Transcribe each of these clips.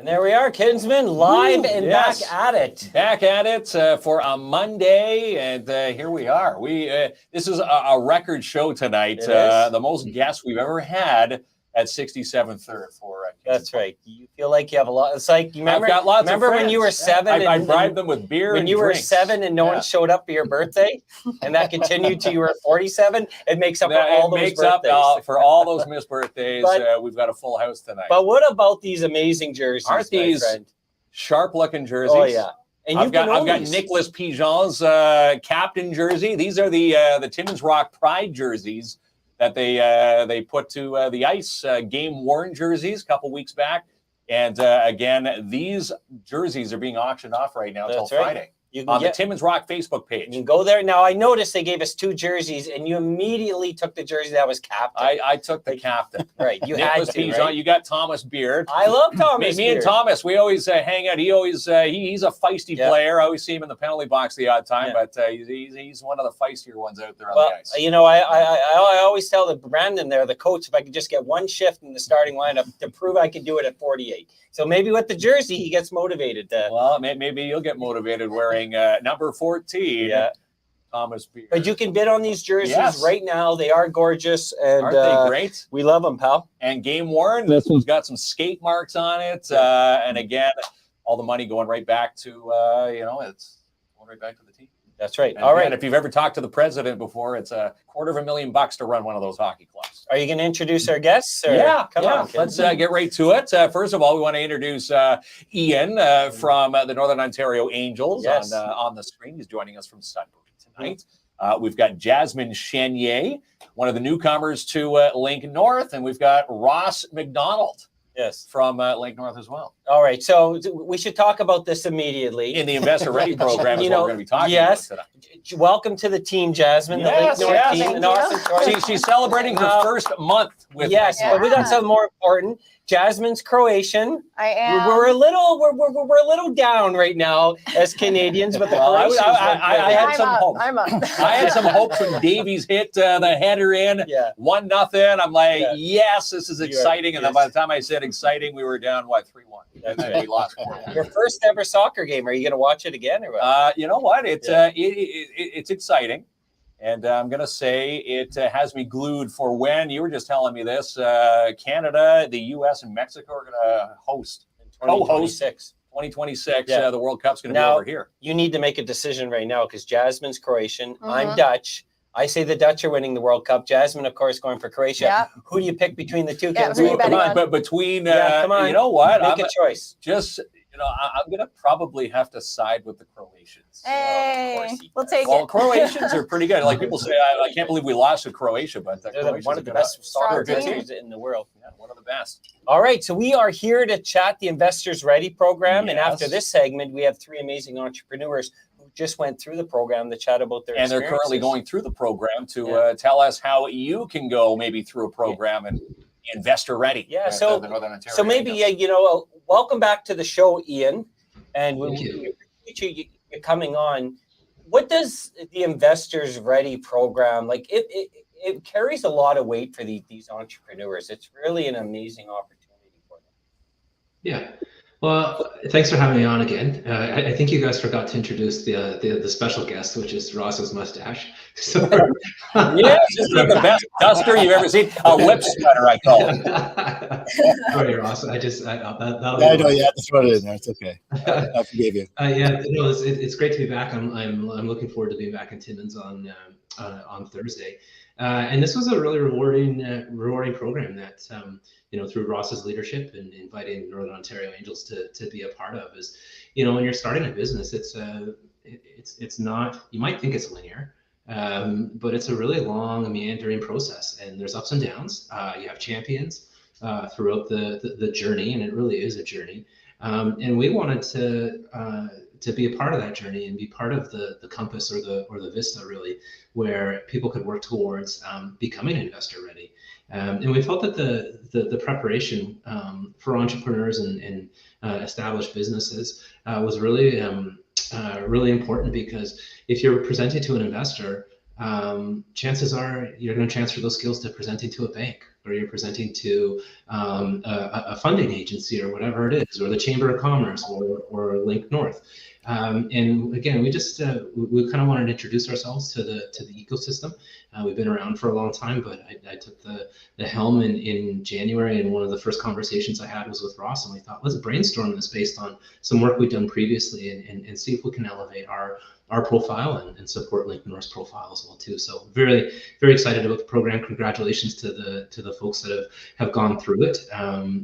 And there we are, Kinsman, live and back at it. Back at it for a Monday, and here we are. This is a record show tonight. The most guests we've ever had at 67 Third for. That's right. You feel like you have a lot. It's like you remember. I've got lots remember of friends. when you were 7? I bribed them with beer. When you were 7 and no one showed up for your birthday, and that continued to you were 47. It makes up for all those birthdays. For all those missed birthdays. We've got a full house tonight. But what about these amazing jerseys? Aren't these sharp-looking jerseys? Oh yeah. And I've got Nicolas Pigeon's captain jersey. These are the Timmins Rock Pride jerseys that they put to the ice, game-worn jerseys a couple weeks back. And again, these jerseys are being auctioned off right now until Friday. On the Timmins Rock Facebook page. You can go there. Now, I noticed they gave us 2 jerseys, and you immediately took the jersey that was captain. I took the captain. Right. You had to, right? You got Thomas Beard. I love Thomas Me and Thomas, we always hang out. He's a feisty player. I always see him in the penalty box the odd time, but he's one of the feistier ones out there on the ice. You know, I always tell the Brandon there, the coach, if I could just get one shift in the starting lineup to prove I could do it at 48. So maybe with the jersey, he gets motivated. Well, maybe you'll get motivated wearing number 14, Thomas Beard. But you can bid on these jerseys right now. They are gorgeous. And, aren't they great? We love them, pal. And game worn. This one's got some skate marks on it. And again, all the money going right back to, it's going right back to the team. That's right. And all right. If you've ever talked to the president before, it's $250,000 to run one of those hockey clubs. Are you going to introduce our guests? Or? Come on. Let's get right to it. First of all, we want to introduce Ian from the Northern Ontario Angels on the screen. He's joining us from Sudbury tonight. We've got Jasmine Chenier, one of the newcomers to Link North, and we've got Ross Macdonald. Yes, from Lake North as well. All right, so we should talk about this immediately. In the Investor Ready program is what we're going to be talking about today. Welcome to the team, Jasmine, the Lake North team. An awesome choice. She's celebrating her first month with us. But we got something more important. Jasmine's Croatian. I am. We're a little down right now as Canadians, but the Croatians. I had some hope. I'm up. I had some hopes when Davies hit the header in 1-0. I'm like, yes, this is exciting. And then by the time I said exciting, we were down 3-1. And then we lost 4-1. Your first ever soccer game. Are you going to watch it again or what? You know what? It's exciting. And I'm going to say it has me glued for when you were just telling me this. Canada, the U.S., and Mexico are going to host in 2026. 2026. The World Cup's going to be over here. You need to make a decision right now because Jasmine's Croatian. I'm Dutch. I say the Dutch are winning the World Cup. Jasmine, of course, going for Croatia. Yeah. Who do you pick between the two? Come on, but between, come on. You know what? Make a choice. I'm going to probably have to side with the Croatians. Hey, we'll take it. Well, Croatians are pretty good. Like people say, I can't believe we lost to Croatia, but they're one of the best soccer teams in the world. Yeah, one of the best. All right, so we are here to chat the Investors Ready program. And after this segment, we have 3 amazing entrepreneurs who just went through the program to chat about their experiences. And they're currently going through the program to tell us how you can go maybe through a program and Investor Ready. Yeah, so maybe, welcome back to the show, Ian. And we appreciate you coming on. What does the Investors Ready program, like it carries a lot of weight for these entrepreneurs. It's really an amazing opportunity for them. Yeah. Well, thanks for having me on again. I think you guys forgot to introduce the special guest, which is Ross's mustache. So, this is the best duster you've ever seen. A lip sweater, I call it. Sorry, Ross. I know. Yeah, just throw it in there. It's okay. I forgave you. It's great to be back. I'm looking forward to being back in Timmins on Thursday. And this was a really rewarding program that through Ross's leadership and inviting Northern Ontario Angels to be a part of is, when you're starting a business, it's not, you might think it's linear, but it's a really long, meandering process, and there's ups and downs. You have champions throughout the journey, and it really is a journey. And we wanted to be a part of that journey and be part of the compass or the vista, really, where people could work towards becoming investor ready. And we felt that the preparation for entrepreneurs and established businesses was really important, because if you're presenting to an investor, chances are you're going to transfer those skills to presenting to a bank or you're presenting to a funding agency or whatever it is, or the Chamber of Commerce or Link North. And again, we just we kind of wanted to introduce ourselves to the ecosystem. We've been around for a long time, but I took the helm in January, and one of the first conversations I had was with Ross, and we thought, let's brainstorm this based on some work we've done previously, and see if we can elevate our profile and support Link North's profile as well too. So very, very excited about the program. Congratulations to the folks that have gone through it.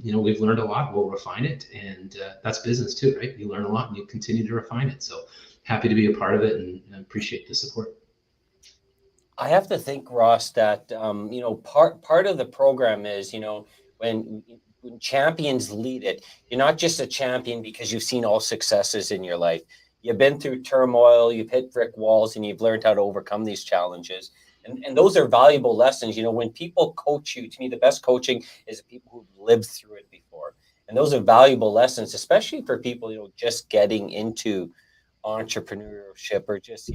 We've learned a lot. We'll refine it, and that's business too, right? You learn a lot and you continue to refine it. So happy to be a part of it and appreciate the support. I have to think, Ross, that part of the program is, when champions lead it, you're not just a champion because you've seen all successes in your life. You've been through turmoil, you've hit brick walls, and you've learned how to overcome these challenges. And those are valuable lessons. When people coach you, to me, the best coaching is the people who've lived through it before. And those are valuable lessons, especially for people, just getting into entrepreneurship or just,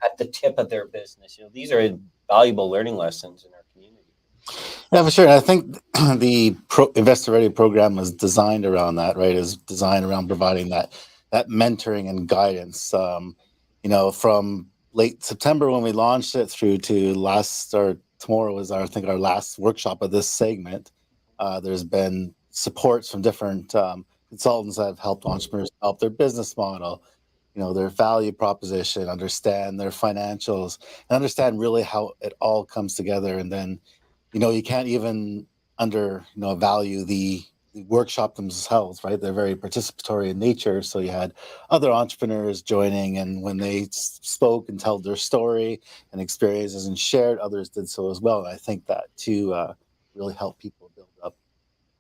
at the tip of their business. These are valuable learning lessons in our community. Yeah, for sure. And I think the Investor Ready program was designed around that, right? Is designed around providing that mentoring and guidance. From late September when we launched it through to tomorrow was our last workshop of this segment. There's been supports from different consultants that have helped entrepreneurs develop their business model, their value proposition, understand their financials, and understand really how it all comes together. And then, you can't even value the workshop themselves, right? They're very participatory in nature. So you had other entrepreneurs joining, and when they spoke and told their story and experiences and shared, others did so as well. And I think that too really helped people build up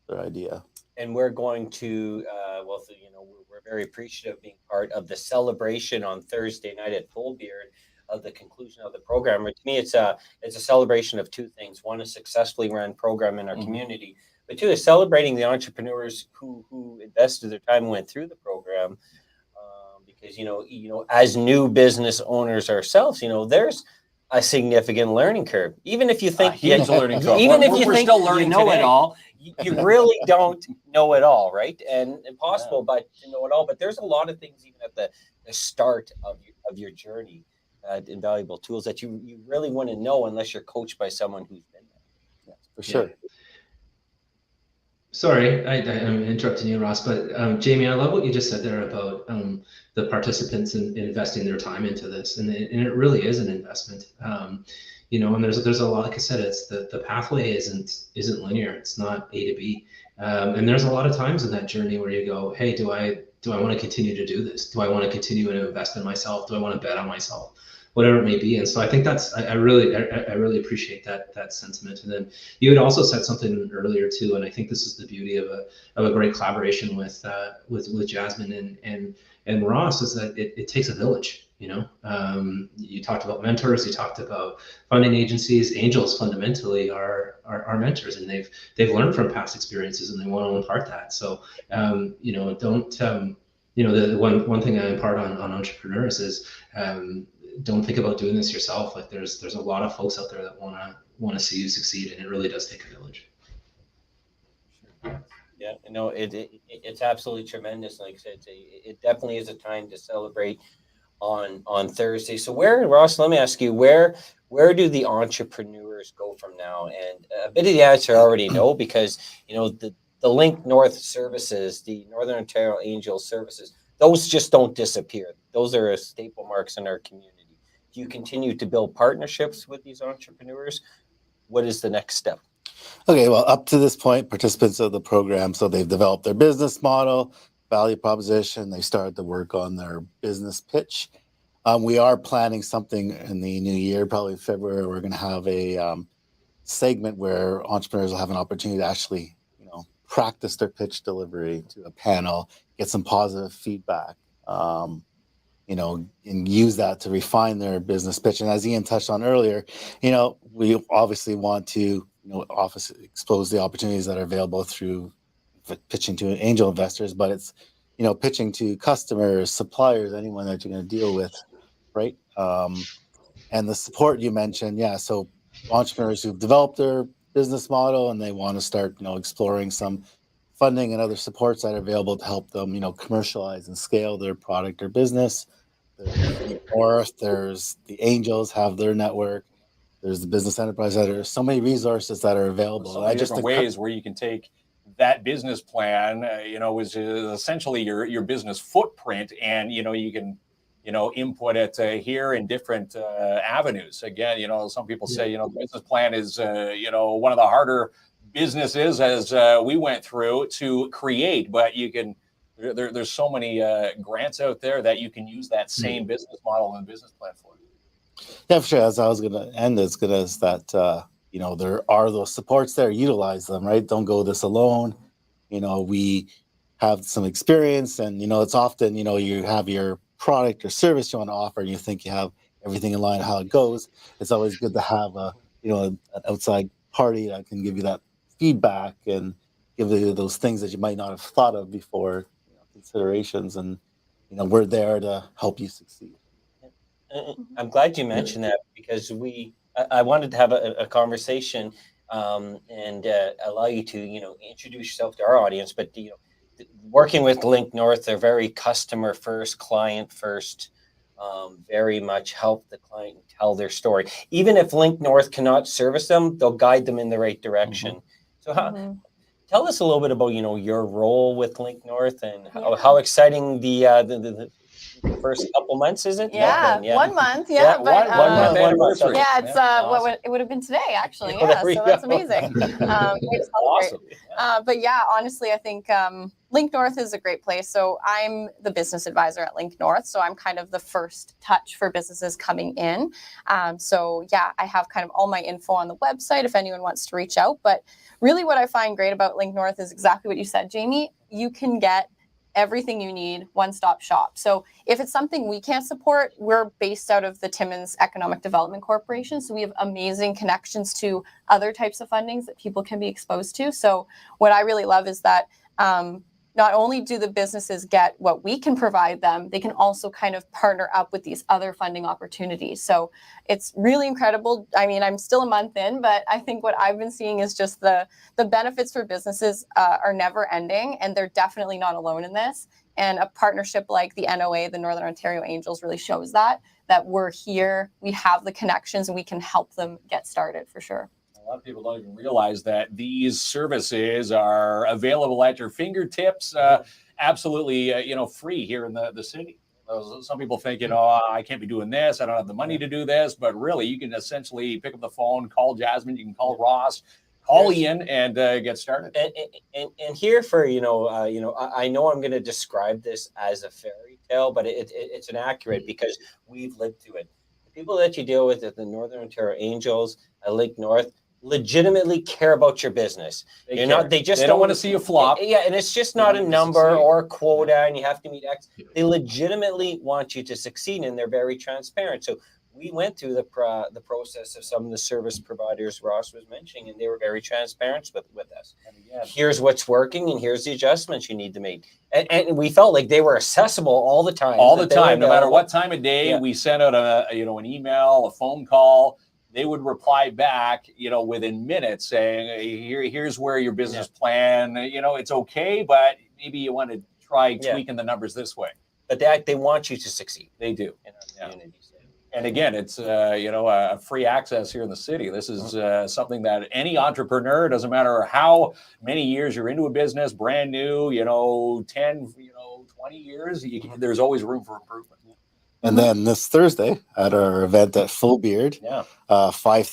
their idea. And we're going to, we're very appreciative of being part of the celebration on Thursday night at Full Beard of the conclusion of the program. To me, it's a celebration of two things. One, a successfully run program in our community, but two, is celebrating the entrepreneurs who invested their time and went through the program. Because as new business owners ourselves, there's a significant learning curve. Even if you think huge learning curve. Even if you we're think still learning you know today. it all, you really don't know it all, right? And impossible, but to know it all. But there's a lot of things even at the start of your journey, invaluable tools that you really want to know unless you're coached by someone who's been there. Yeah, for sure. Yeah. Sorry, I'm interrupting you, Ross, but Jamie, I love what you just said there about the participants in investing their time into this, and it really is an investment. And there's a lot, like I said, it's the pathway isn't linear. It's not A to B, and there's a lot of times in that journey where you go, hey, do I want to continue to do this? Do I want to continue to invest in myself? Do I want to bet on myself? Whatever it may be. And so I think that's, I really appreciate that sentiment. And then you had also said something earlier too, and I think this is the beauty of a great collaboration with Jasmine and Ross, is that it takes a village. You talked about mentors, you talked about funding agencies. Angels fundamentally are mentors, and they've learned from past experiences and they want to impart that. So don't the one thing I impart on entrepreneurs is don't think about doing this yourself. Like there's a lot of folks out there that want to see you succeed, and it really does take a village. Yeah, it's absolutely tremendous. Like I said, it definitely is a time to celebrate on Thursday. So Ross, let me ask you, where do the entrepreneurs go from now? And a bit of the answer I already know, because the Link North services, the Northern Ontario Angel services, those just don't disappear. Those are staple marks in our community. Do you continue to build partnerships with these entrepreneurs? What is the next step? Okay, well, up to this point, participants of the program, so they've developed their business model, value proposition. They started to work on their business pitch. We are planning something in the new year, probably February. We're going to have a segment where entrepreneurs will have an opportunity to actually, practice their pitch delivery to a panel, get some positive feedback, and use that to refine their business pitch. And as Ian touched on earlier, we obviously want to, expose the opportunities that are available through pitching to angel investors, but it's, pitching to customers, suppliers, anyone that you're going to deal with, right? And the support you mentioned, so entrepreneurs who've developed their business model and they want to start, exploring some funding and other supports that are available to help them, commercialize and scale their product or business. There's Link North, there's the Angels have their network, there's the Business Enterprise Center. There's so many resources that are available. So many different ways where you can take that business plan, which is essentially your business footprint, and you can input it here in different avenues. Again, some people say the business plan is one of the harder businesses as we went through to create, but you can. There's so many grants out there that you can use that same business model and business plan for. Yeah, for sure. As I was going to end this, is that there are those supports there. Utilize them, right? Don't go this alone. We have some experience, and it's often you have your product or service you want to offer, and you think you have everything in line how it goes. It's always good to have an outside party that can give you that feedback and give you those things that you might not have thought of before, considerations, and we're there to help you succeed. I'm glad you mentioned that, because I wanted to have a conversation and allow you to introduce yourself to our audience. But working with Link North, they're very customer first, client first. Very much help the client tell their story. Even if Link North cannot service them, they'll guide them in the right direction. So tell us a little bit about your role with Link North and how exciting the first couple months, is it? Yeah, 1 month. Yeah, Yeah, but one month anniversary. yeah, it's Awesome. it would have been today actually. Oh, Yeah, there so we that's go. amazing. Awesome. But yeah, honestly, I think Link North is a great place. So I'm the business advisor at Link North. So I'm kind of the first touch for businesses coming in. So yeah, I have kind of all my info on the website if anyone wants to reach out. But really what I find great about Link North is exactly what you said, Jamie. You can get everything you need, one-stop shop. So if it's something we can't support, we're based out of the Timmins Economic Development Corporation. So we have amazing connections to other types of fundings that people can be exposed to. So what I really love is that not only do the businesses get what we can provide them, they can also kind of partner up with these other funding opportunities. So it's really incredible. I mean, I'm still a month in, but I think what I've been seeing is just the benefits for businesses are never ending, and they're definitely not alone in this. And a partnership like the NOA, the Northern Ontario Angels, really shows that we're here, we have the connections, and we can help them get started for sure. A lot of people don't even realize that these services are available at your fingertips, absolutely, free here in the city. Some people think, I can't be doing this. I don't have the money to do this. But really, you can essentially pick up the phone, call Jasmine, you can call Ross, call Ian, and get started. And here for, I know I'm going to describe this as a fairy tale, but it's inaccurate because we've lived through it. The people that you deal with at the Northern Ontario Angels, at Lake North, legitimately care about your business. They don't want to see you flop. Yeah, and it's just not a number or a quota, and you have to meet X. They legitimately want you to succeed, and they're very transparent. So we went through the process of some of the service providers Ross was mentioning, and they were very transparent with us. Here's what's working, and here's the adjustments you need to make. And we felt like they were accessible all the time. All the time, no matter what time of day. We sent out an email, a phone call. They would reply back, within minutes saying, here's where your business plan, it's okay, but maybe you want to try tweaking the numbers this way. But they want you to succeed. They do. In our communities. And again, it's, a free access here in the city. This is something that any entrepreneur, doesn't matter how many years you're into a business, brand new, 10, 20 years, there's always room for improvement. And then this Thursday at our event at Full Beard, 5:30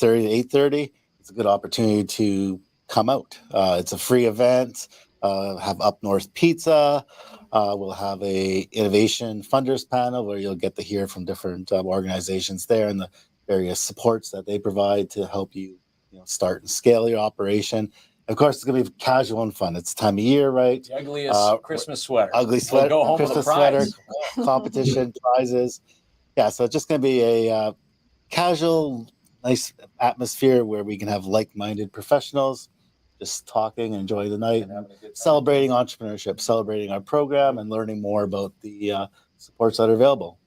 to 8:30, it's a good opportunity to come out. It's a free event. Have Up North Pizza. We'll have a innovation funders panel where you'll get to hear from different organizations there and the various supports that they provide to help you, start and scale your operation. Of course, it's going to be casual and fun. It's time of year, right? The ugliest Christmas sweater. Ugly sweater. We'll go home Christmas with a prize. sweater, competition, prizes. Yeah, so it's just going to be a casual, nice atmosphere where we can have like-minded professionals just talking and enjoying the night, and celebrating entrepreneurship, celebrating our program, and learning more about the supports that are available.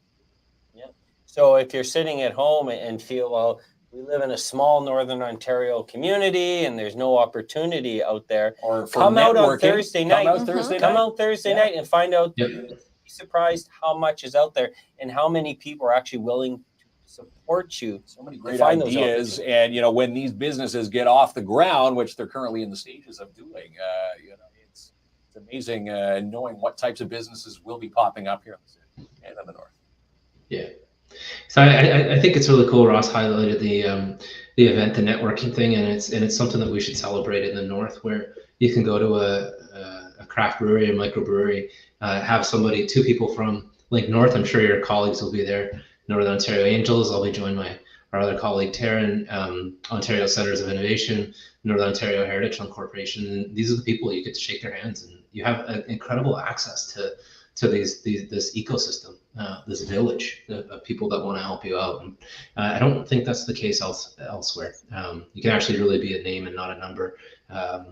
Yeah. So if you're sitting at home and feel, well, we live in a small Northern Ontario community and there's no opportunity out there. Or for Come out on networking. Thursday night. Come out Thursday Come night. out Thursday night and find out. Yep. You'd be surprised how much is out there and how many people are actually willing to support you. So many great find those ideas, and when these businesses get off the ground, which they're currently in the stages of doing, it's amazing knowing what types of businesses will be popping up here in the city and in the north. Yeah. So I think it's really cool. Ross highlighted the event, the networking thing, and it's something that we should celebrate in the north, where you can go to a craft brewery, a microbrewery, have two people from Link North. I'm sure your colleagues will be there. Northern Ontario Angels. I'll be joined by our other colleague Taryn, Ontario Centres of Innovation, Northern Ontario Heritage Corporation. These are the people you get to shake their hands, and you have incredible access to this ecosystem, this village of people that want to help you out. And I don't think that's the case elsewhere. You can actually really be a name and not a number.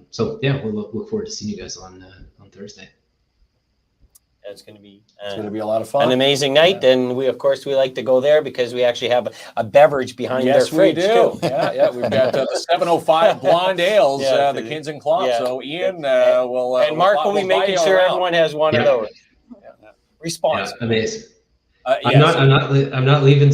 So yeah, we'll look forward to seeing you guys on Thursday. It's going to be a lot of fun. An amazing night, and we like to go there because we actually have a beverage behind their fridge. Yes, we do. Yeah, we've got the 705 Blonde Ales, the KINZ and KLOMP. Yeah. So Ian will and Mark will be making sure everyone has one of those. Responsible. Yeah, amazing. Yes. I'm not leaving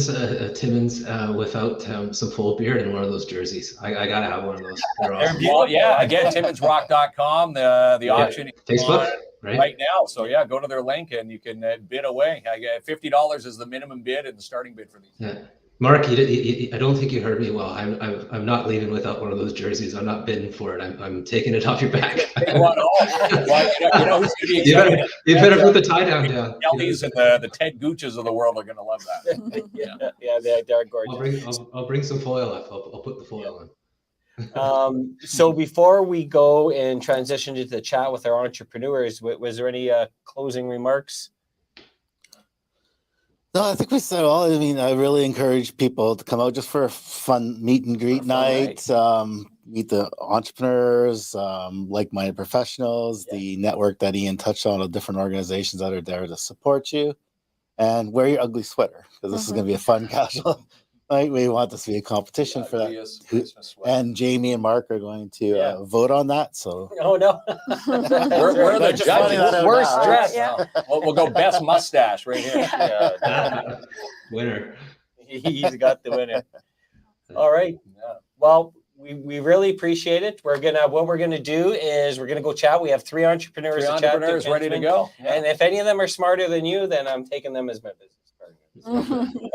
Timmins without some full beard in one of those jerseys. I gotta have one of those. They're awesome. Well, again, TimminsRock.com, the auction is Facebook. on right now. So go to their link and you can bid away. I get $50 is the minimum bid and the starting bid for these. Yeah. Mark, I don't think you heard me well. I'm not leaving without one of those jerseys. I'm not bidding for it. I'm taking it off your back. You better put the tie down. Kellys and the Ted Gooches of the world are going to love that. They're gorgeous. I'll bring some foil up. I'll put the foil on. So before we go and transition to the chat with our entrepreneurs, was there any closing remarks? No, I think we said all. I mean, I really encourage people to come out just for a fun meet and greet night, meet the entrepreneurs, like-minded professionals, the network that Ian touched on of different organizations that are there to support you, and wear your ugly sweater because this is going to be a fun casual night. We want this to be a competition for that. And Jamie and Mark are going to vote on that. So no, we're the judges. We're stressed. We'll go best mustache right here. Winner. He's got the winner. All right. Well, we really appreciate it. What we're gonna do is we're gonna go chat. We have three entrepreneurs ready to go. And if any of them are smarter than you, then I'm taking them as my business partners.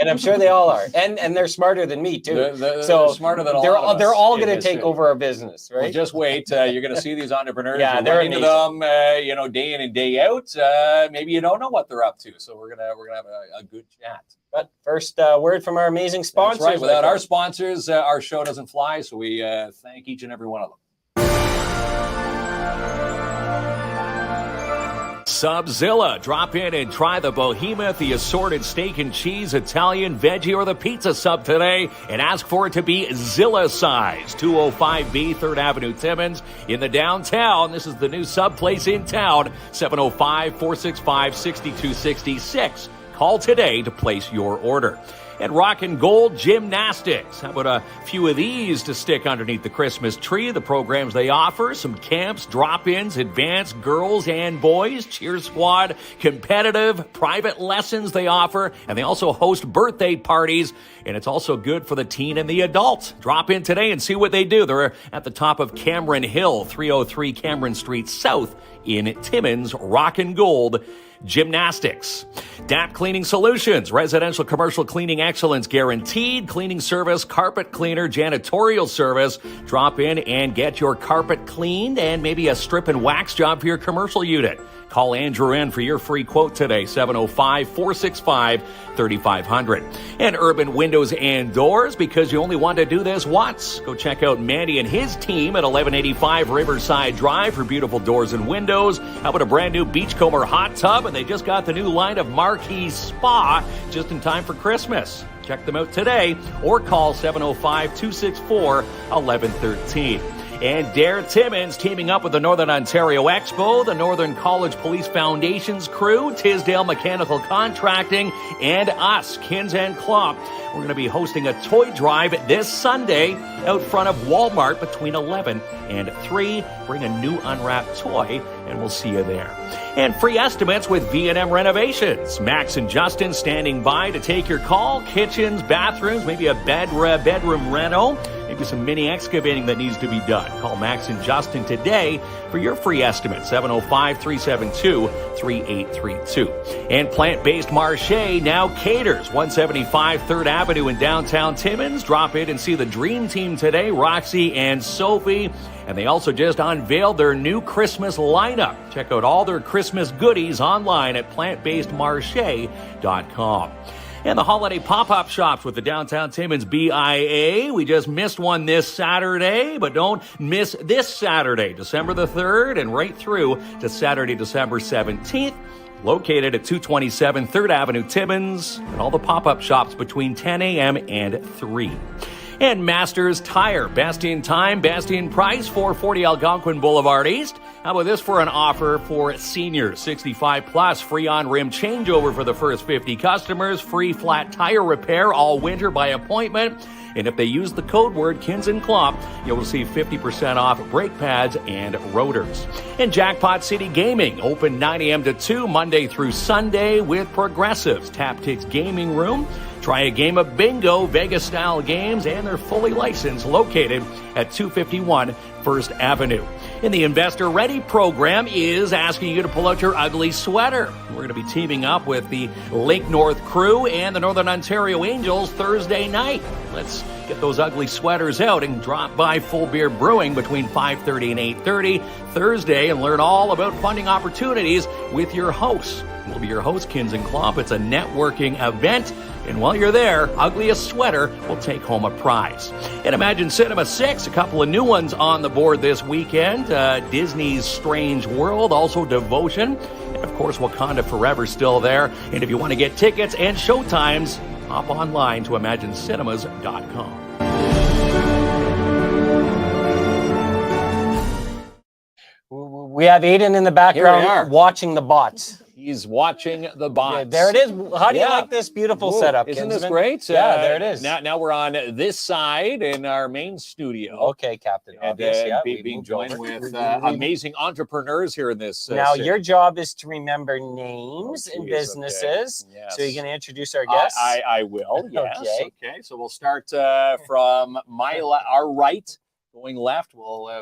And I'm sure they all are. And they're smarter than me too. They're smarter than they're all going to take over our business, right? Well, just wait. You're going to see these entrepreneurs. Yeah, they're into them, day in and day out. Maybe you don't know what they're up to. So we're gonna have a good chat. But first, word from our amazing sponsors. That's right. Without our sponsors, our show doesn't fly. So we thank each and every one of them. Subzilla. Drop in and try the behemoth, the assorted steak and cheese, Italian, veggie, or the pizza sub today, and ask for it to be Zilla size. 205B 3rd Avenue, Timmins, in the downtown. This is the new sub place in town. 705-465-6266. Call today to place your order. And Rock and Gold Gymnastics. How about a few of these to stick underneath the Christmas tree? The programs they offer, some camps, drop-ins, advanced girls and boys, cheer squad, competitive, private lessons they offer, and they also host birthday parties, and it's also good for the teen and the adult. Drop in today and see what they do. They're at the top of Cameron Hill, 303 Cameron Street South in Timmins. Rock and Gold Gymnastics. DAP Cleaning Solutions, residential commercial cleaning excellence guaranteed. Cleaning service, carpet cleaner, janitorial service. Drop in and get your carpet cleaned and maybe a strip and wax job for your commercial unit. Call Andrew in for your free quote today, 705-465-3500. And Urban Windows and Doors, because you only want to do this once. Go check out Mandy and his team at 1185 Riverside Drive for beautiful doors and windows. How about a brand new Beachcomber hot tub? And they just got the new line of Marquee Spa just in time for Christmas. Check them out today or call 705-264-1113. And Dare Timmins teaming up with the Northern Ontario Expo, the Northern College Police Foundation's crew, Tisdale Mechanical Contracting, and us, KINZ and KLOMP. We're going to be hosting a toy drive this Sunday out front of Walmart between 11 and 3. Bring a new unwrapped toy, and we'll see you there. And free estimates with V&M Renovations. Max and Justin standing by to take your call. Kitchens, bathrooms, maybe a bedroom reno, maybe some mini excavating that needs to be done. Call Max and Justin today for your free estimate, 705-372-3832. And Plant-Based Marché now caters, 175 3rd Avenue in downtown Timmins. Drop in and see the dream team today, Roxy and Sophie. And they also just unveiled their new Christmas lineup. Check out all their Christmas goodies online at plantbasedmarche.com. And the holiday pop-up shops with the Downtown Timmins BIA. We just missed one this Saturday, but don't miss this Saturday, December the 3rd, and right through to Saturday, December 17th. Located at 227 3rd Avenue, Timmins, and all the pop-up shops between 10 a.m. and 3. And Masters Tire, best in time, best in price, 440 Algonquin Boulevard East. How about this for an offer for seniors, 65 plus, free on-rim changeover for the first 50 customers, free flat tire repair all winter by appointment. And if they use the code word KINZ and KLOMP, you'll receive 50% off brake pads and rotors. And Jackpot City Gaming, open 9 a.m. to 2, Monday through Sunday with Progressives. Taptics Gaming Room. Try a game of bingo, Vegas-style games, and they're fully licensed, located at 251 First Avenue. And the Investor Ready program is asking you to pull out your ugly sweater. We're going to be teaming up with the Lake North crew and the Northern Ontario Angels Thursday night. Let's get those ugly sweaters out and drop by Full Beer Brewing between 5:30 and 8:30 Thursday and learn all about funding opportunities with your hosts. We'll be your host, KINZ and KLOMP. It's a networking event. And while you're there, Ugliest Sweater will take home a prize. And Imagine Cinema 6, a couple of new ones on the board this weekend. Disney's Strange World, also Devotion. And of course, Wakanda Forever still there. And if you want to get tickets and showtimes, hop online to imaginecinemas.com. We have Aiden in the background watching the bots. He's watching the bots. Yeah, there it is. How do you like this beautiful setup? Isn't Kinsman? this great? Yeah, there it is. Now we're on this side in our main studio. Okay, Captain. And, Obvious, yeah, being joined with amazing entrepreneurs here in this. Now, city. your job is to remember names and businesses. Okay. Yes. So you're going to introduce our guests? I will, yes. Okay. So we'll start from our right. Going left,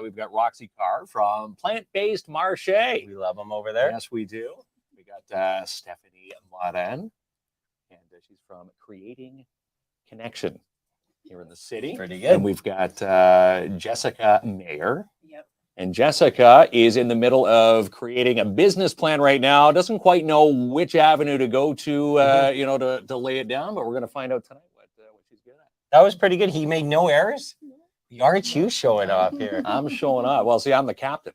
we've got Roxy Carr from Plant-Based Marché. We love them over there. Yes, we do. We got Stephanie Moran, and she's from Creating Connection here in the city. Pretty good. And we've got Jessica Mayer. Yep. And Jessica is in the middle of creating a business plan right now. Doesn't quite know which avenue to go to, to lay it down, but we're going to find out tonight what she's good at. That was pretty good. He made no errors. Aren't you showing off here? I'm showing up. Well, see, I'm the captain.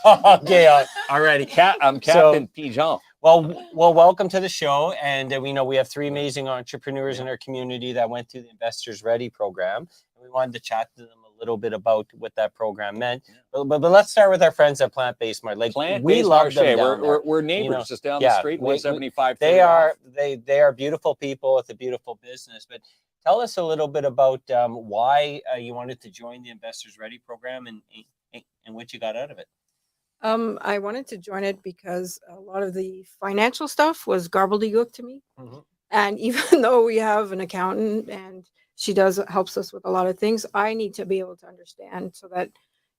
Okay, already. I'm Captain Pigeon. Well, welcome to the show. And we know we have three amazing entrepreneurs in our community that went through the Investors Ready program. And we wanted to chat to them a little bit about what that program meant. But let's start with our friends at Plant-Based Marché. Like, we love them down there. We're neighbors just down the street, 175. They are beautiful people with a beautiful business. But tell us a little bit about why you wanted to join the Investors Ready program and what you got out of it. I wanted to join it because a lot of the financial stuff was gobbledygook to me. Mm-hmm. And even though we have an accountant and she helps us with a lot of things, I need to be able to understand so that,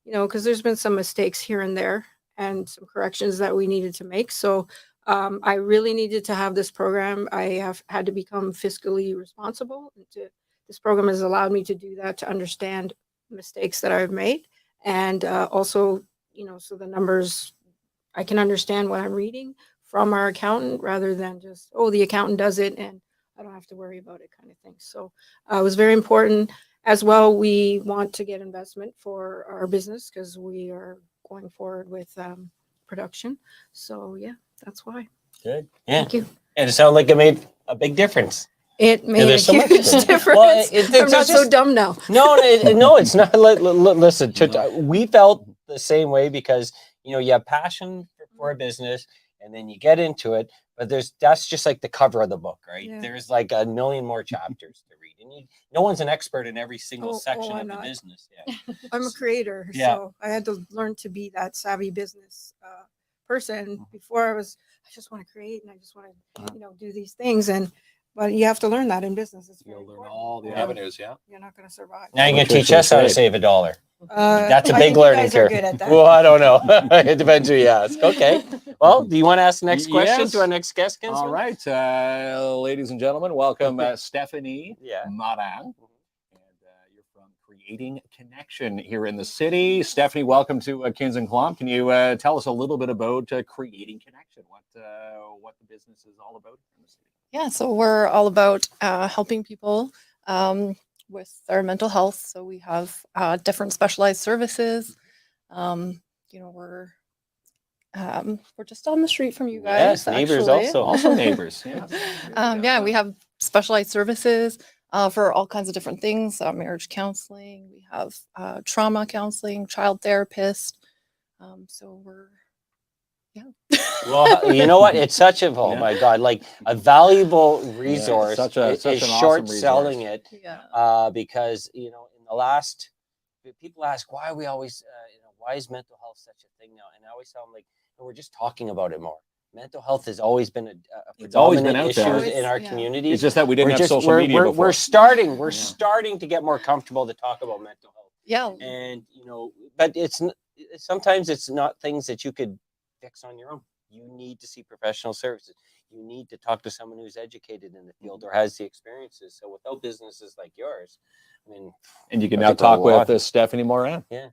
because there's been some mistakes here and there and some corrections that we needed to make. So I really needed to have this program. I have had to become fiscally responsible. This program has allowed me to do that, to understand mistakes that I've made. And also, so the numbers, I can understand what I'm reading from our accountant rather than just, the accountant does it and I don't have to worry about it kind of thing. So it was very important. As well, we want to get investment for our business because we are going forward with production. So, yeah. That's why. Good. Yeah. Thank you. And it sounded like it made a big difference. It made a there's so much huge to it. difference. Well, I'm not so dumb now. No, no, it's not. Listen, we felt the same way because you have passion for a business, and then you get into it. But that's just like the cover of the book, right? Yeah. There's like a million more chapters to read, and no one's an expert in every single section of I'm the not. business. Yeah. I'm a creator, Yeah. so I had to learn to be that savvy business person. Before I just want to create and I just want to, do these things. But you have to learn that in business. It's very You'll learn important. all the Or avenues, yeah. You're not going to survive. Now you're gonna Tricks of teach the us how to trade. save $1. That's a I big think you learning guys are curve. good at that. Well, I don't know. It depends who you ask. Okay. Well, do you want to ask the next question Yes. to our next guest, Kinsman? All right, ladies and gentlemen, welcome Stephanie Morin. And you're from Creating Connection here in the city. Stephanie, welcome to KINZ and KLOMP. Can you tell us a little bit about Creating Connection, what the business is all about in the city? Yeah, so we're all about helping people with their mental health. So we have different specialized services. We're just on the street from you guys. Yes, neighbors actually. also. Neighbors. Yeah. We have specialized services for all kinds of different things. Marriage counseling. We have trauma counseling, child therapist. So we're Well, you know what? It's such a my God, like a valuable resource. Such an is awesome short selling resource. it because in the last people ask why we always why is mental health such a thing now, and I always tell them we're just talking about it more. Mental health has always been a predominant issue in our community. It's just that we didn't have social media before. We're starting to get more comfortable to talk about mental health. Yeah. And but sometimes it's not things that you could fix on your own. You need to see professional services. You need to talk to someone who's educated in the field or has the experiences. So without businesses like yours, and you can now talk with Stephanie Morin. Yeah.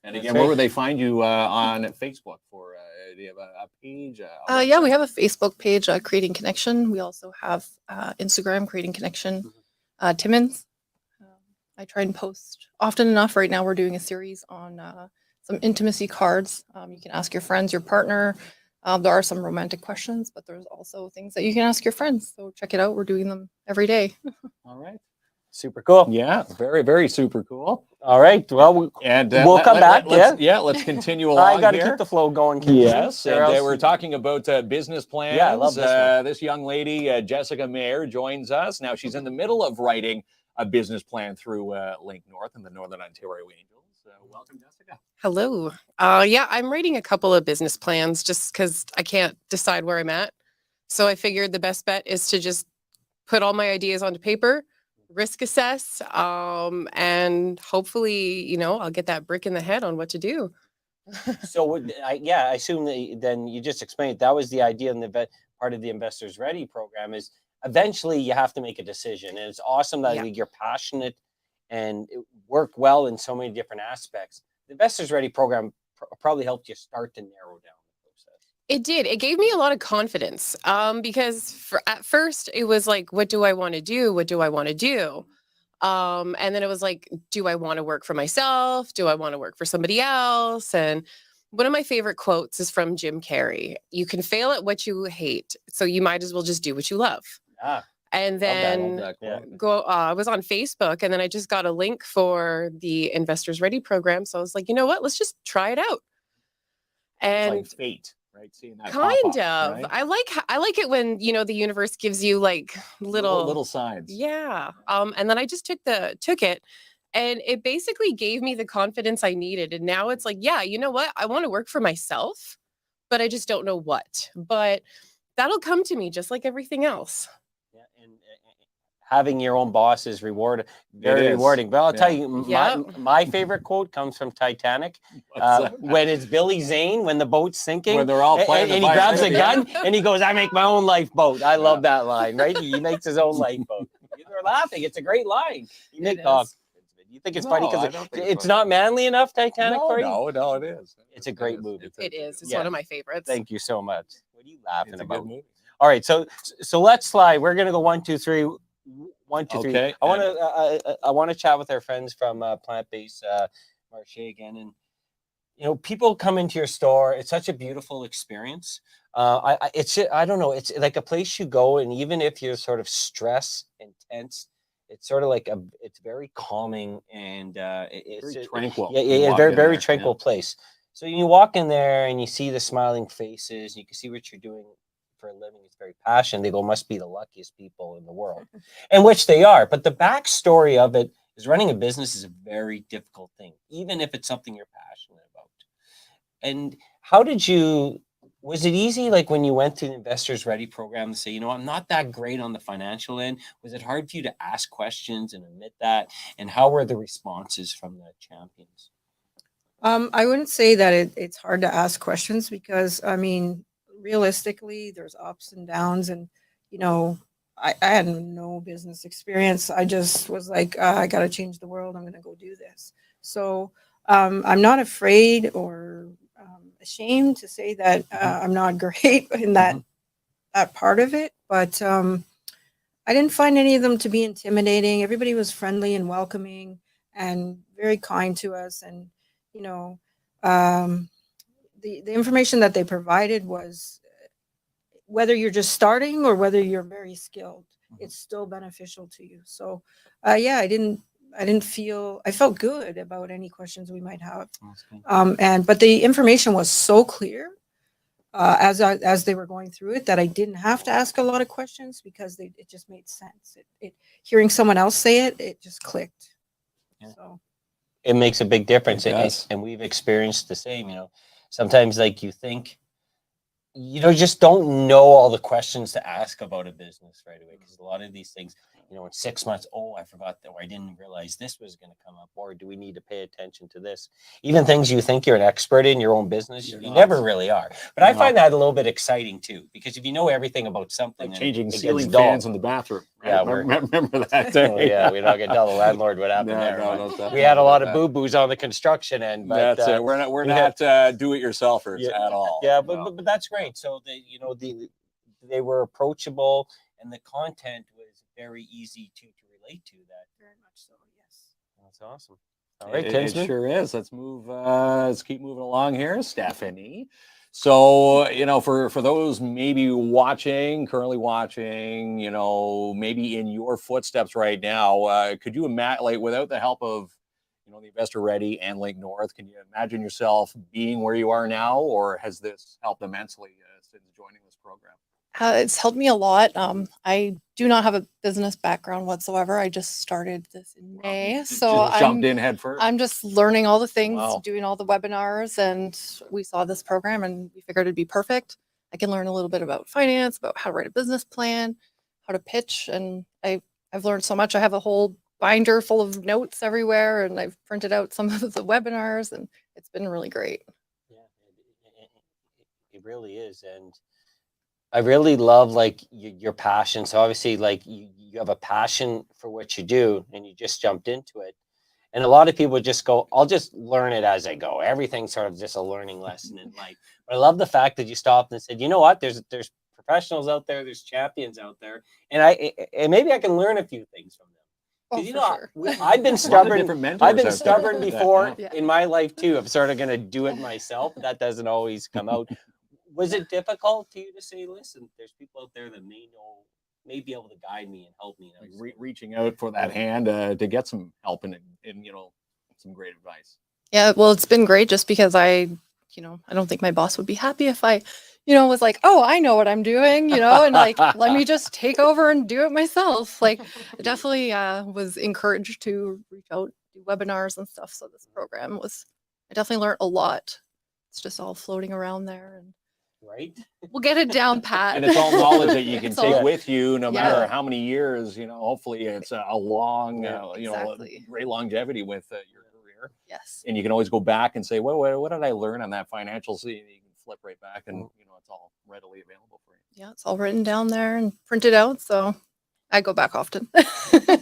And again, where would they find you on Facebook for? Do you have a page? Yeah, we have a Facebook page, Creating Connection. We also have Instagram, Creating Connection, Timmins. I try and post often enough. Right now, we're doing a series on some intimacy cards. You can ask your friends, your partner. There are some romantic questions, but there's also things that you can ask your friends. So check it out. We're doing them every day. All right. Super cool. Yeah, very, very super cool. All right. Well, we'll come back. Let's continue along. I got to keep the flow going. Yes. And we're talking about business plans. Yeah, I love this one. This young lady, Jessica Mayer, joins us. Now she's in the middle of writing a business plan through Link North and the Northern Ontario Angels. Welcome, Jessica. Hello. I'm writing a couple of business plans just because I can't decide where I'm at. So I figured the best bet is to just put all my ideas onto paper, risk assess, and hopefully, I'll get that brick in the head on what to do. So I assume that then you just explained that was the idea in the part of the Investors Ready program is eventually you have to make a decision. And it's awesome that you're passionate and it worked well in so many different aspects. The Investors Ready program probably helped you start to narrow down the process. It did. It gave me a lot of confidence because at first it was like, what do I want to do? What do I want to do? And then it was like, do I want to work for myself? Do I want to work for somebody else? And one of my favorite quotes is from Jim Carrey. You can fail at what you hate, so you might as well just do what you love. And then I was on Facebook and then I just got a link for the Investors Ready program. So I was like, you know what? Let's just try it out. And it's like fate, right? Seeing that kind of. Right? I like it when, the universe gives you like little signs. Yeah. And then I just took it and it basically gave me the confidence I needed. And now it's like, yeah, you know what? I want to work for myself, but I just don't know what. But that'll come to me just like everything else. Having your own boss is very rewarding. But I'll tell you, my favorite quote comes from Titanic. When it's Billy Zane, when the boat's sinking, when they're all playing and he grabs a gun and he goes, "I make my own lifeboat." I love that line, right? He makes his own lifeboat. You're laughing. It's a great line. You think it's funny because it's not manly enough, Titanic, for you? No, it is. It's a great movie. It is. It's one of my favorites. Thank you so much. What are you laughing about? Good movie. All right, so let's slide. We're gonna go 1, 2, 3. 1, 2, 3. Okay. I want to chat with our friends from Plant Based Marché again, and you know, people come into your store. It's such a beautiful experience. I don't know. It's like a place you go, and even if you're sort of stressed and tense, it's sort of like it's very calming and it's Very tranquil. Yeah, You yeah, walk very in very there, tranquil yeah. place. So you walk in there and you see the smiling faces. You can see what you're doing for a living. It's very passionate. They go, must be the luckiest people in the world, and which they are. But the backstory of it is running a business is a very difficult thing, even if it's something you're passionate about. And how did you, was it easy like when you went to the Investors Ready program to say, you know, I'm not that great on the financial end? Was it hard for you to ask questions and admit that? And how were the responses from the champions? I wouldn't say that it's hard to ask questions because I mean, realistically, there's ups and downs, and you know, I had no business experience. I just was like, I got to change the world. I'm going to go do this. So I'm not afraid or ashamed to say that I'm not great in that part of it, but I didn't find any of them to be intimidating. Everybody was friendly and welcoming and very kind to us, and you know, um, the information that they provided was whether you're just starting or whether you're very skilled, it's still beneficial to you. So, yeah, I felt good about any questions we might have. But the information was so clear as they were going through it that I didn't have to ask a lot of questions because it just made sense. Hearing someone else say it, it just clicked. Yeah. So. It makes a big difference. It does. And we've experienced the same, you know, sometimes like you think, you know, just don't know all the questions to ask about a business right away. Because a lot of these things, you know, in 6 months, oh, I forgot that, or I didn't realize this was going to come up, or do we need to pay attention to this? Even things you think you're an expert in your own business, you never really are. But I find that a little bit exciting too, because if you know everything about something, Like then changing it gets ceiling dull. fans in the bathroom. Right? Yeah, remember that Oh, day. yeah, we're not gonna tell the landlord what happened there. But we had a lot of boo-boos on the construction end, but That's it. We're not do-it-yourselfers at all. yeah, No. but that's great. So they were approachable, and the content was very easy to relate to. That Very much so, yes. that's awesome. All right, It Kinsman. sure is. Let's move. Let's keep moving along here, Stephanie. So, you know, for those maybe currently watching, you know, maybe in your footsteps right now, could you imagine, like, without the help of, you know, the Investor Ready and Link North, can you imagine yourself being where you are now, or has this helped immensely since joining this program? It's helped me a lot. I do not have a business background whatsoever. I just started this in May, so Just jumped in head first. I'm just learning all the things, Wow. doing all the webinars, and we saw this program and we figured it'd be perfect. I can learn a little bit about finance, about how to write a business plan, how to pitch, and I've learned so much. I have a whole binder full of notes everywhere, and I've printed out some of the webinars, and it's been really great. Yeah, it really is, and I really love like your passion. So obviously, like you have a passion for what you do, and you just jumped into it. And a lot of people just go, "I'll just learn it as I go." Everything's sort of just a learning lesson in life. But I love the fact that you stopped and said, "You know what? There's professionals out there, there's champions out there, and and maybe I can learn a few things from them." Oh, You for know, sure. I've been stubborn. I've been stubborn Yeah. before Yeah. in my life too. I'm sort of going to do it myself. That doesn't always come out. Was it difficult to you to say, listen, there's people out there that may be able to guide me and help me? Like reaching out for that hand to get some help and you know, some great advice. Yeah, well, it's been great just because I don't think my boss would be happy if I, was like, oh, I know what I'm doing, and like, let me just take over and do it myself. Like, I definitely was encouraged to reach out, do webinars and stuff. So this program I definitely learned a lot. It's just all floating around there, and right? we'll get it down pat. And it's all knowledge that you can It's take all- with you no Yeah. matter how many years, hopefully it's a long, Exactly. great longevity with your career. Yes. And you can always go back and say, what did I learn on that financial scene? You can flip right back and, it's all readily available for you. Yeah, it's all written down there and printed out. So I go back often.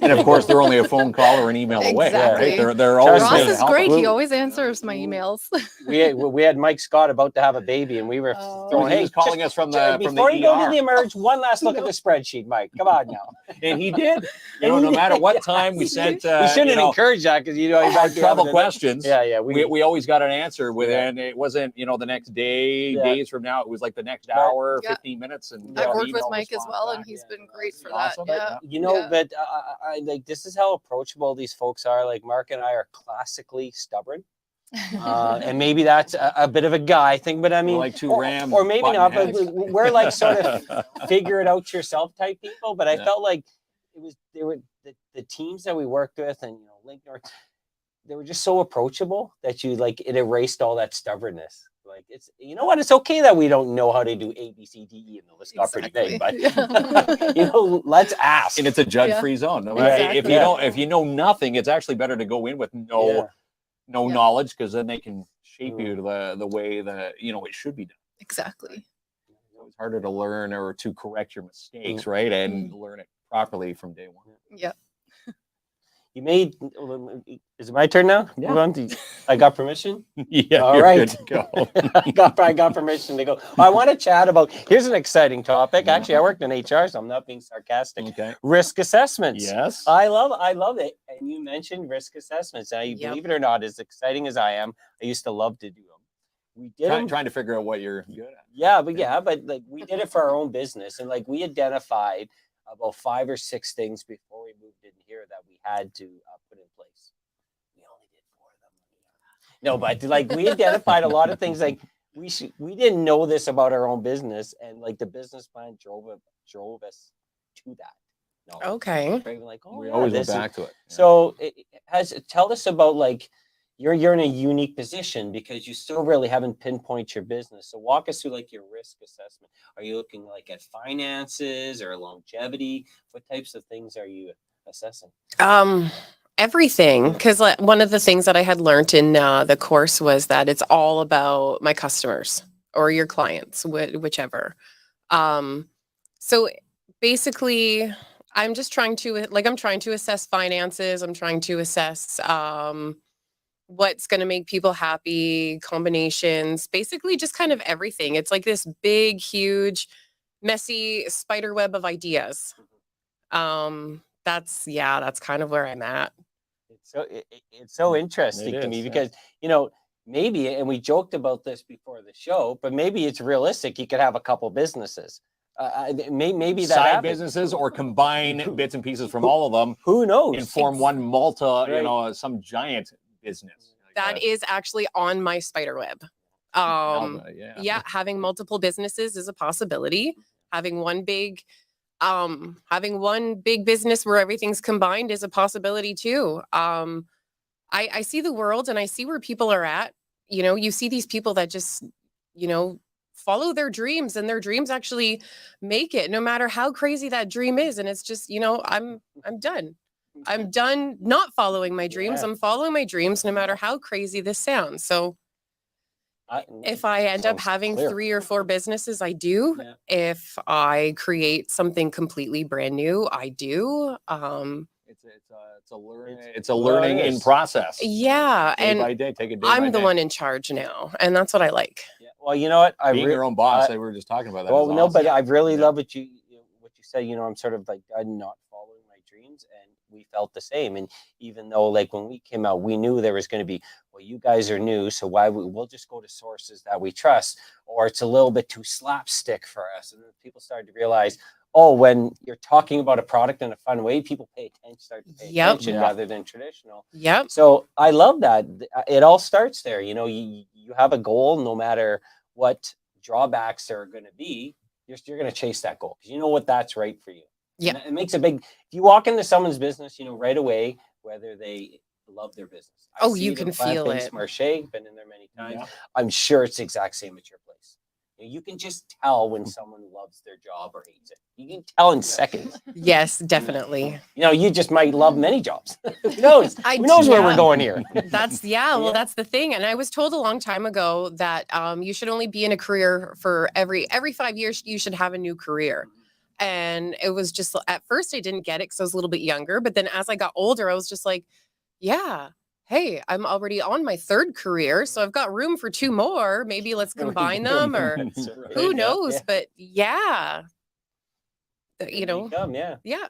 And of course, they're only a phone call or an email away, Exactly. right? They're always Ross there Ross to is help great. us. He always answers my emails. We had Mike Scott about to have a baby, and we were Oh. throwing. He Hey, was calling us from the before you go to ER. the emerge, one last look at the spreadsheet, Mike. Come on now. And he did. You know, no matter what time we sent, We shouldn't you know, encourage that because you know you our might be trouble having questions. Yeah, We always got an answer within. It wasn't, you know, the next day, Yeah. days from now. It was like the next Right. hour, Yeah. 15 minutes, and I've an worked with email Mike as response well, and back. he's Yeah. been great for Awesome. that. Yeah. You know, Yeah. but I like this is how approachable these folks are. Like Mark and I are classically stubborn, and maybe that's a bit of a guy thing. But I mean, like two or, ram or maybe button not. But heads. we're like sort of figure it out yourself type people. But I Yeah. felt like they were the teams that we worked with, and you know, Link North, they were just so approachable that you like it erased all that stubbornness. Like it's, you know what, it's okay that we don't know how to do A, B, C, D, E, and the list got pretty big, but Yeah. you know, let's ask. And it's a judge-free zone. No matter- Exactly. If you don't, if you know nothing, it's actually better to go in with no Yeah. knowledge, because then they can shape you to the way that you know it should be done. Exactly. It's harder to learn or to correct your mistakes, right, and learn it properly from day one. Yeah. You made. Is it my turn now? Yeah. Hold on. I got permission. Yeah, All you're right. good to go. I got permission to go. I want to chat about. Here's an exciting topic. Actually, I worked in HR, so I'm not being sarcastic. Okay. Risk assessments. Yes. I love it. And you mentioned risk assessments. Now, you Yep. believe it or not, as exciting as I am, I used to love to do them. We did them. Trying to figure out what you're good at. Yeah, but like we did it for our own business, and like we identified about 5 or 6 things before we moved in here that we had to put in place. We only did 4 of them. No, but like we identified a lot of things. Like we didn't know this about our own business, and like the business plan drove us to that. No, Okay. we're even like, oh, We yeah, always went this is- back to it. Yeah. So tell us about like you're in a unique position because you still really haven't pinpointed your business. So walk us through like your risk assessment. Are you looking like at finances or longevity? What types of things are you assessing? Everything, because like, one of the things that I had learned in the course was that it's all about my customers or your clients, whichever. So basically, I'm just trying to assess finances. I'm trying to assess what's going to make people happy, combinations, basically just kind of everything. It's like this big, huge, messy spider web of ideas. That's kind of where I'm at. It's so interesting It to me is, yeah. because, you know, maybe, and we joked about this before the show, but maybe it's realistic. You could have a couple businesses. Maybe that Side happens. businesses or combine bits and pieces from all of them Who knows? and form one Right. you know, some giant business. That is actually on my spider web. Yeah, having multiple businesses is a possibility. Having one big business where everything's combined is a possibility too. I see the world and I see where people are at. You know, you see these people that just, you know, follow their dreams, and their dreams actually make it no matter how crazy that dream is. And it's just, you know, I'm done. I'm done not following my dreams. Yeah. I'm following my dreams no matter how crazy this sounds. So if I end up Sounds having clear. 3 or 4 businesses, I do. Yeah. If I create something completely brand new, I do. It's a learning in process. Yeah, Day and by day, take it day by I'm the day. one in charge now, and that's what I like. Yeah. Well, you know what? Being your own boss. We were just talking about that. Well, is no, but awesome. I really Yeah. love what you said. You know, I'm sort of like I'm not following my dreams, and we felt the same. And even though, like when we came out, we knew there was going to be, well, you guys are new, so we'll just go to sources that we trust, or it's a little bit too slapstick for us. And then people started to realize, oh, when you're talking about a product in a fun way, people start to pay Yep. attention Yeah. rather than traditional. Yep. So I love that. It all starts there. You know, you have a goal, no matter what drawbacks are going to be, you're going to chase that goal because you know what that's right for you. Yeah. And it makes a big, if you walk into someone's business, you know, right away, whether they love their business. I Oh, see you them can plant feel things, it. Marche, been in there many times. Yeah. I'm sure it's the exact same at your place. You can just tell when someone loves their job or hates it. You can tell in seconds. Yes, definitely. You know, you just might love many jobs. Who knows? I Who knows where we're yeah. going here? That's well, that's the thing. And I was told a long time ago that you should only be in a career for every 5 years. You should have a new career. And it was just, at first I didn't get it because I was a little bit younger. But then as I got older, I was just like, yeah, hey, I'm already on my 3rd career. So I've got room for 2 more. Maybe let's combine them, or who knows? But yeah, you know, Yeah. yeah.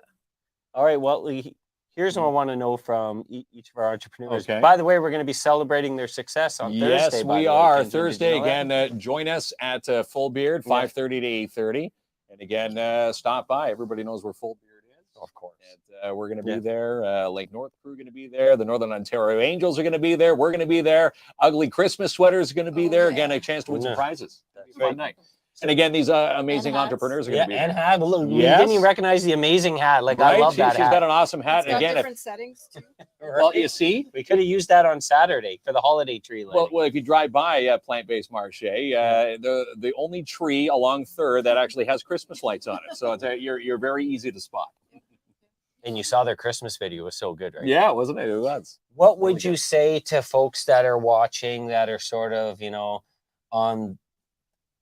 All right. Well, here's what I want to know from each of our entrepreneurs. Okay. By the way, we're going to be celebrating their success on Thursday. Yes, by we the way, are. Kinsey. Did you Thursday, know that? again, join us at Full Beard, 5:30 to 8:30. And again, stop by. Everybody knows where Full Beard is. Of course. And we're going to be there. Lake North crew going to be there. The Northern Ontario Angels are going to be there. We're going to be there. Ugly Christmas sweaters are going to be there. Again, a chance to win some prizes. That's right. Fun night. And again, these amazing entrepreneurs are going to be there. And hat. Look, we didn't even recognize the amazing hat. Like, I love that She's hat. got an awesome hat. It's got Again, different settings too. well, you see, We could have used that on Saturday for the holiday tree lighting. well, if you drive by Plant-Based Marche, the only tree along 3rd that actually has Christmas lights on it. So it's you're very easy to spot. And you saw their Christmas video. It was so good, right? Yeah, wasn't it? It was. What would you say to folks that are watching, that are sort of, on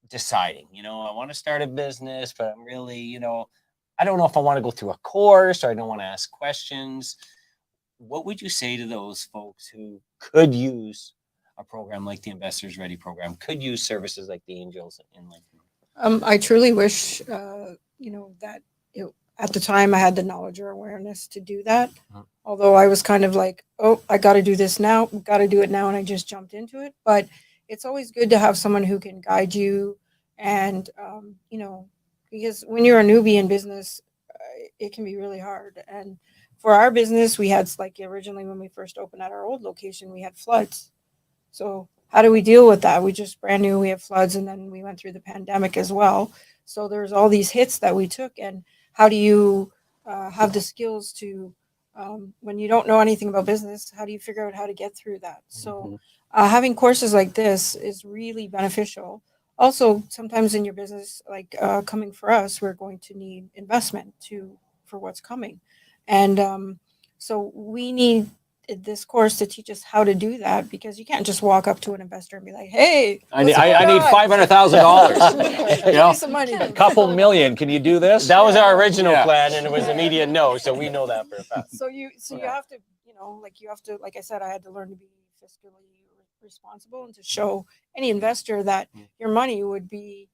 deciding, I want to start a business, but I'm really, I don't know if I want to go through a course, or I don't want to ask questions. What would you say to those folks who could use a program like the Investors Ready program, could use services like the Angels in Lake North? I truly wish, that at the time I had the knowledge or awareness to do that. Although I was kind of like, oh, I got to do this now, got to do it now. And I just jumped into it. But it's always good to have someone who can guide you. And, because when you're a newbie in business, it can be really hard. And for our business, we had, like, originally when we first opened at our old location, we had floods. So how do we deal with that? We just brand new, we have floods, and then we went through the pandemic as well. So there's all these hits that we took. And how do you have the skills to, when you don't know anything about business, how do you figure out how to get through that? So having courses like this is really beneficial. Also, sometimes in your business, like coming for us, we're going to need investment for what's coming. And so we need this course to teach us how to do that, because you can't just walk up to an investor and be like, hey, I need $500,000. Give me some money. A couple million. Can you do this? That was our original plan, and it was immediate no. So we know that for a fact. So you have to, like I said, I had to learn to be fiscally responsible and to show any investor that your money would be,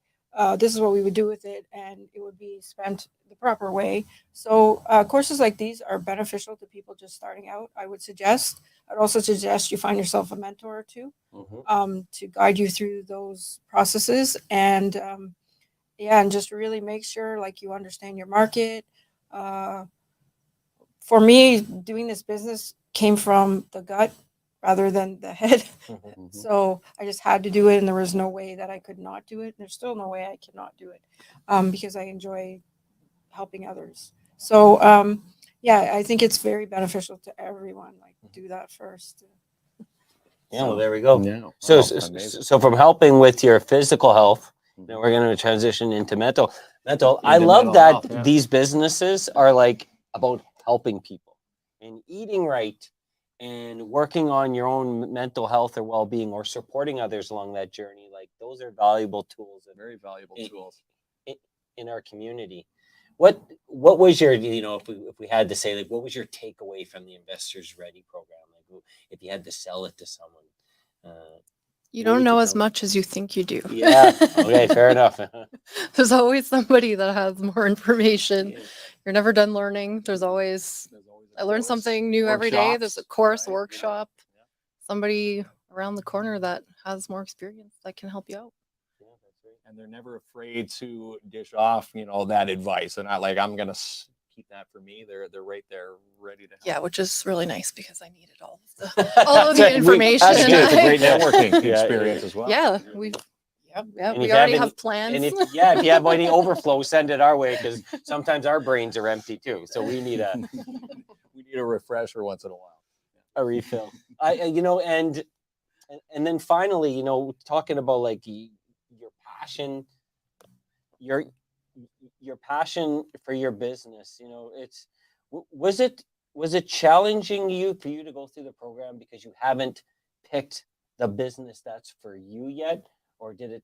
this is what we would do with it, and it would be spent the proper way. So courses like these are beneficial to people just starting out. I'd also suggest you find yourself a mentor or two, to guide you through those processes. And and just really make sure, like, you understand your market. For me, doing this business came from the gut rather than the head. So I just had to do it, and there was no way that I could not do it. There's still no way I cannot do it, because I enjoy helping others. So I think it's very beneficial to everyone. Like, do that first. Yeah, well, there we go. Yeah. So from helping with your physical health, now we're going to transition into mental. I love that these businesses are like about helping people and eating right and working on your own mental health or well-being, or supporting others along that journey. Like, those are valuable tools, very valuable tools in our community. What was your, if we had to say, like, what was your takeaway from the Investors Ready program? Like, if you had to sell it to someone, You don't know as much as you think you do. Yeah. Okay. Fair enough. There's always somebody that has more information. You're never done learning. There's always, I learn something new every day. There's a course, workshop, somebody around the corner that has more experience that can help you out. And they're never afraid to dish off, that advice. They're not like, I'm going to keep that for me. They're right there ready to help. Yeah, which is really nice, because I needed all of the information. It's a great networking experience as well. Yeah, we already have plans. And if you have any overflow, send it our way, because sometimes our brains are empty too. So we need a refresher once in a while, a refill. And then finally, talking about like your passion, your passion for your business. Was it challenging for you to go through the program because you haven't picked the business that's for you yet, or did it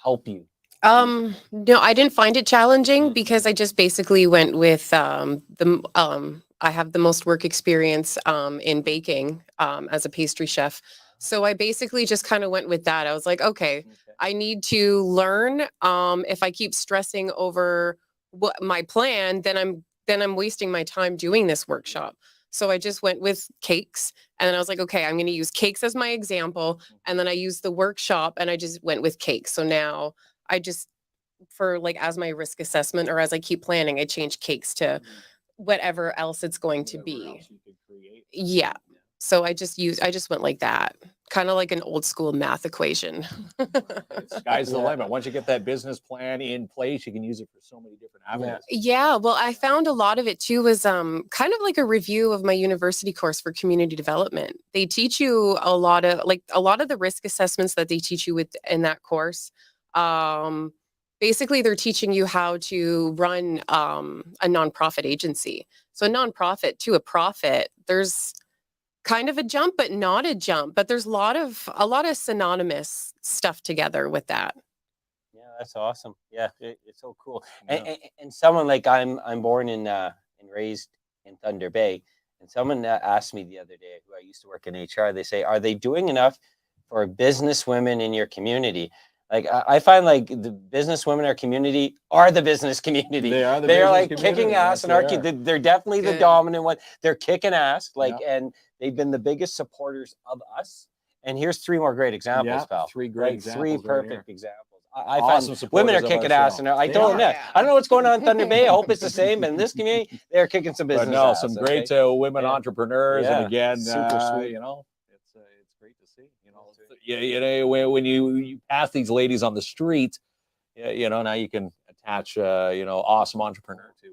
help you? No, I didn't find it challenging because I just basically went with I have the most work experience in baking as a pastry chef. So I basically just kind of went with that. I was like, okay, I need to learn. If I keep stressing over what my plan, then I'm wasting my time doing this workshop. So I just went with cakes, and then I was like, okay, I'm going to use cakes as my example, and then I used the workshop, and I just went with cakes. So now I just, for like as my risk assessment or as I keep planning, I change cakes to whatever else it's going to be. Yeah. So I just went like that, kind of like an old school math equation. Sky's the limit. Once you get that business plan in place, you can use it for so many different avenues. Yeah, well, I found a lot of it too was kind of like a review of my university course for community development. They teach you a lot of the risk assessments that they teach you in that course. Basically, they're teaching you how to run a nonprofit agency. So a nonprofit to a profit, there's kind of a jump, but not a jump. But there's a lot of synonymous stuff together with that. Yeah, that's awesome. Yeah, it's so cool. Yeah. And someone like I'm born in and raised in Thunder Bay, and someone asked me the other day, who I used to work in HR. They say, "Are they doing enough for business women in your community?" Like I find like the business women in our community are the business community. They're like kicking ass, and they're definitely the dominant one. They're kicking ass, and they've been the biggest supporters of us. And here's 3 more great examples, pal. 3 great examples. 3 perfect examples. I find women are kicking ass, and I told them that. I don't know what's going on in Thunder Bay. I hope it's the same. But in this community, they're kicking some business ass. Some great women entrepreneurs, and again, super sweet. It's great to see. When you pass these ladies on the street, now you can attach awesome entrepreneur to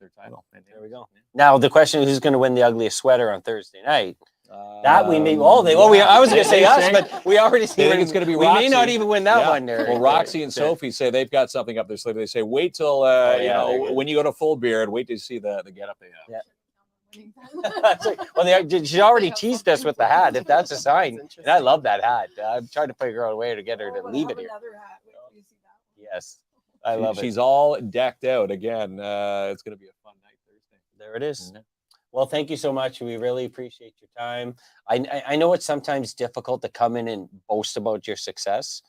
their title. And there we go. Now the question is, who's going to win the ugliest sweater on Thursday night? That we may. I was going to say us, but we already see. I think it's going to be Roxy. We may not even win that one. There. Well, Roxy and Sophie say they've got something up their sleeve. They say, wait till when you go to full beard, wait to see the getup they have. Yeah. Well, she already teased us with the hat. If that's a sign, and I love that hat. I'm trying to figure out a way to get her to leave it here. Yes, I love it. She's all decked out again. It's going to be a fun night Thursday. There it is. Mm-hmm. Well, thank you so much. We really appreciate your time. I know it's sometimes difficult to come in and boast about your success.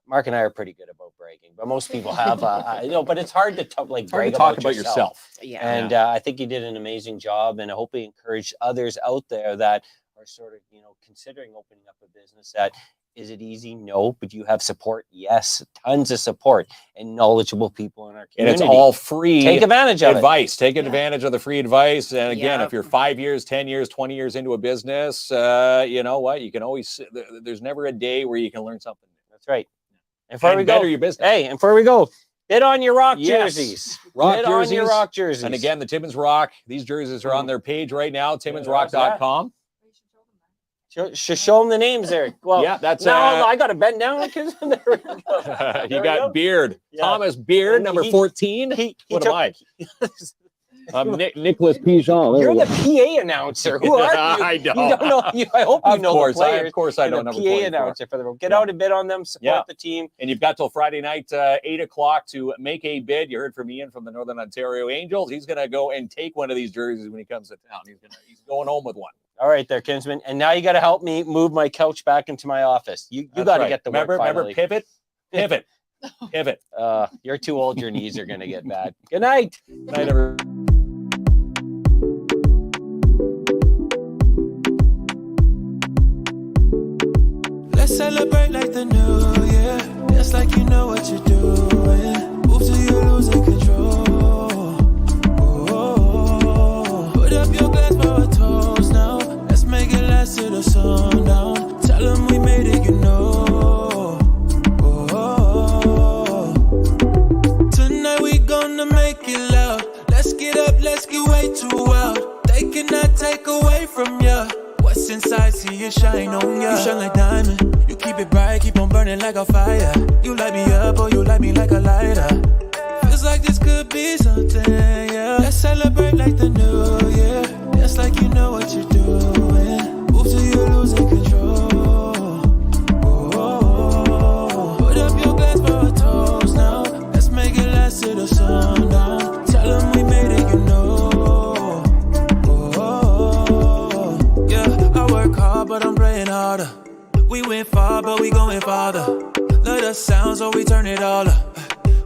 Mark and I are pretty good about bragging, but most people have, but it's hard to brag talk about yourself. Yeah. And I think you did an amazing job, and I hope we encourage others out there that are sort of, considering opening up a business. That is it easy? No, but you have support. Yes, tons of support and knowledgeable people in our community. And it's all free. Take advantage of advice. Take advantage of the free advice. And again, if you're 5 years, 10 years, 20 years into a business, you know what? You can always. There's never a day where you can learn something. That's right. And before we go, your business. Hey, and before we go, bid on your rock jerseys. Bid on your rock jerseys. And again, the Timmins Rock, these jerseys are on their page right now, timminsrock.com. Show them the names there. Well, that's I got to bend down because there we go. You got Beard. Yeah. Thomas Beard, number 14. What am I? I'm Nicholas Pigeon. You're the PA announcer. Who are you? I don't. You don't know. I hope you know the players. Of course, I don't know. PA announcer for the room. Get out and bid on them. Support the team. And you've got till Friday night, 8 o'clock to make a bid. You heard from Ian from the Northern Ontario Angels. He's going to go and take one of these jerseys when he comes to town. He's going home with one. All right, there, Kinsman. And now you got to help me move my couch back into my office. You got to get the work finally. Remember, pivot. You're too old. Your knees are going to get bad. Good night. Good night, everyone. Celebrate like the new year, just like you know what you're doing. Move till you're losing control. Put up your glass for a toast now. Let's make it last till the sundown. Tell them we made it, Tonight we gonna make it loud. Let's get up, let's get way too wild. They cannot take away from you. What's inside, see it shine on ya. You shine like diamond. You keep it bright, keep on burning like a fire. You light me up, or you light me like a lighter. Feels like this could be something, yeah. Let's celebrate like the new year, just like you know what you're doing. Move till you're losing control. Put up your glass for a toast. dance to the sundown. Tell them we made it, you know. Yeah, I work hard, but I'm praying harder. We went far, but we going farther. Let us sound, so we turn it all up.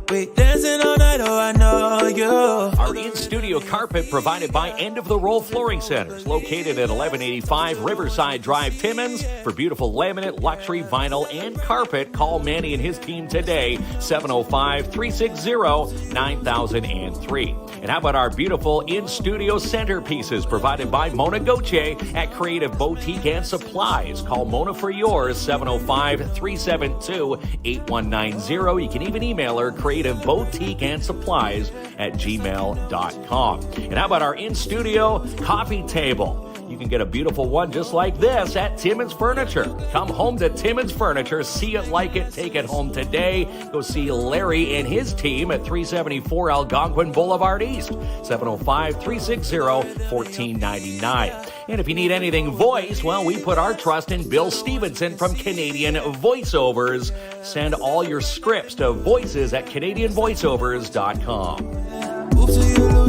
We dancing all night, oh, I know you. Our in-studio carpet provided by End of the Roll Flooring Centers, located at 1185 Riverside Drive, Timmins. For beautiful laminate, luxury, vinyl, and carpet, call Manny and his team today, 705-360-9003. And how about our beautiful in-studio centerpieces provided by Mona Goche at Creative Boutique and Supplies. Call Mona for yours, 705-372-8190. You can even email her, Creative Boutique and Supplies at gmail.com. And how about our in-studio coffee table? You can get a beautiful one just like this at Timmins Furniture. Come home to Timmins Furniture. See it, like it, take it home today. Go see Larry and his team at 374 Algonquin Boulevard East, 705-360-1499. And if you need anything voiced, well, we put our trust in Bill Stevenson from Canadian Voiceovers. Send all your scripts to voices@canadianvoiceovers.com.